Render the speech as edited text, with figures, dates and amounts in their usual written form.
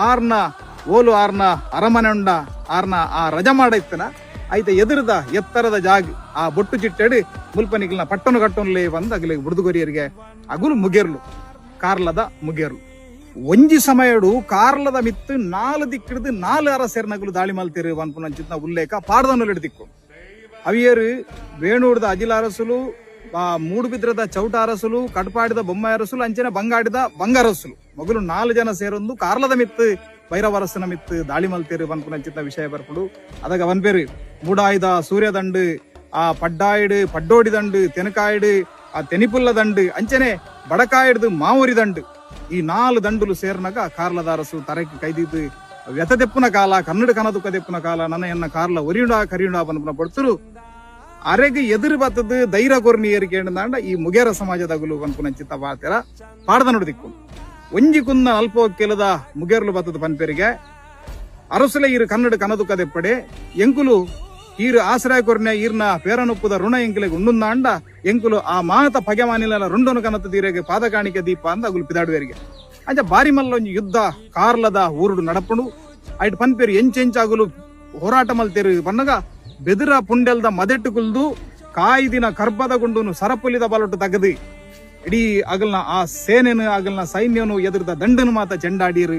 ಆರ್ನ ಓಲು ಆರ್ನ ಅರಮನೆ ಉಂಡ ಆರ್ನ ಆ ರಜ ಮಾಡಿತ್ತನ ಐತೆ ಎದುರದ ಎತ್ತರದ ಜಾಗ ಆ ಬೊಟ್ಟು ಚಿಟ್ಟೆಡು ಮುಲ್ಪನಿಗಿಲ್ನ ಪಟ್ಟನು ಕಟ್ಟೊನ್ಲೇ ಬಂದು ಅಗಲಿಗೆ ಬುಡ್ದುಗೊರಿಯರಿಗೆ ಅಗುಲು ಮುಗೇರ್ಲು ಕಾರ್ಲದ ಮುಗೇರ್ಲು ಒಂಜಿ ಸಮಯಡು ಕಾರ್ಲದ ಮಿತ್ತು 4 ದಿಕ್ಕಿಡ್ದು 4 ಅರಸೇರ್ನಗಲು ದಾಳಿ ಮಲ್ತಿರು ಅನ್ಪುನಂಚಿತ್ನ ಉಲ್ಲೇಖ ಪಾಡ್ದನ್ನು ದಿಕ್ಕು ಅವಿಯರು ಬೇಣೂರ್ದ ಅಜಿಲ ಅರಸುಲು ಮೂಡುಬಿದ್ರದ ಚೌಟ ಅರಸುಲು ಕಟ್ಪಾಡಿದ ಬೊಮ್ಮ ಅರಸುಲು ಅಂಚನೆ ಬಂಗಾಡಿದ ಬಂಗಾರಸುಲು ಮಗಲು 4 ಜನ ಸೇರೊಂದು ಕಾರ್ಲದ ಮಿತ್ತು ಭೈರವರಸನ ಮಿತ್ತು ದಾಳಿ ಮಲ್ತೇರು ಅನ್ಪುನಂಚಿತ್ನ ವಿಷಯ ಬರ್ಪುಡು ಅದಾಗ ಅವನ್ ಬೇರು ಮೂಡಾಯ್ದ ಸೂರ್ಯದಂಡು ಆ ಪಡ್ಡಾಯ್ಡು ಪಡ್ಡೋಡಿ ದಂಡು ತೆನಕಾಯ್ಡು ಆ ತೆನಿಪುಲ್ಲ ದಂಡು ಅಂಚನೆ ಬಡಕಾಯ್ದು ಮಾವೂರಿ ದಂಡು ಈ 4 ದಂಡುಲು ಸೇರ್ನಾಗ ಕಾರ್ಲದ ಅರಸು ತರಕ್ಕೆ ಕೈದಿದ್ದು ವ್ಯತದೆಪ್ಪುನ ಕಾಲ ಕನ್ನಡ ಕನದುಕ ದೆಪ್ಪುನ ಕಾಲ ನನ್ನ ಎನ್ನ ಕಾರ್ಲ ಒರಿಯುಂಡ ಕರಿಯುಂಡ ಬನ್ಪುನ ಪಡ್ತರು ಅರೆಗೆ ಎದುರು ಬತ್ತದು ಧೈರ್ಯ ಕೊರ್ನಿ ಏರಿಕೆ ಎಂದಾಂಡ ಈ ಮುಗೇರ ಸಮಾಜದಗುಲು ಅನ್ಪುನಂಚಿತ್ತ ಬಾತೆರ ಪಾಡ್ದ ನುಡಿದಿಕ್ಕು ಒಂಜಿ ಕುನ್ನ ಅಲ್ಪ ಕೆಲದ ಮುಗೇರ್ಲು ಬತ್ತದ ಪನ್ಪೇರಿಗೆ ಅರಸುಲೆ ಈರು ಕನ್ನಡ ಕನದುಕ ದೆಪ್ಪಡೆ ಎಂಕುಲು ಈರು ಆಶ್ರಯ ಕೊರ್ನೆ ಈರ್ನ ಪೇರನುಪ್ಪುದ ಋಣ ಎಂಕುಲೆಗೆ ಉಂಡುಂದಾಂಡ ಎಂಕುಲು ಆ ಮಾತ ಪಗೆ ಮಾನಿಲ ರುಂಡನು ಕನತ ತೀರೆಗೆ ಪಾದ ಕಾಣಿಕೆ ದೀಪ ಅಂದ ಅಗುಲು ಪಿದಾಡುವೇರಿಗೆ ಅಂಚ ಬಾರಿ ಮಲ್ಲ ಒಂಜಿ ಯುದ್ಧ ಕಾರ್ಲದ ಊರುಡು ನಡಪುಂಡು ಐಟ್ ಪನ್ಪೇರು ಎಂಚೆಂಚಾಗುಲು ಹೋರಾಟ ಮಲ್ತೇರು ಬನ್ನಗ ಬೆದರ ಪುಂಡೆಲ್ದ ಮದೆಟ್ಟು ಕುಲ್ದು ಕಾಯ್ದಿನ ಕರ್ಬದ ಗುಂಡುನು ಸರಪುಲಿದ ಬಲೊಟ್ಟು ತಗದು ಇಡೀ ಅಗಲ್ನ ಆ ಸೇನೆನು ಅಗಲ್ನ ಸೈನ್ಯನು ಎದುರದ ದಂಡನು ಮಾತ ಚೆಂಡಾಡೀರು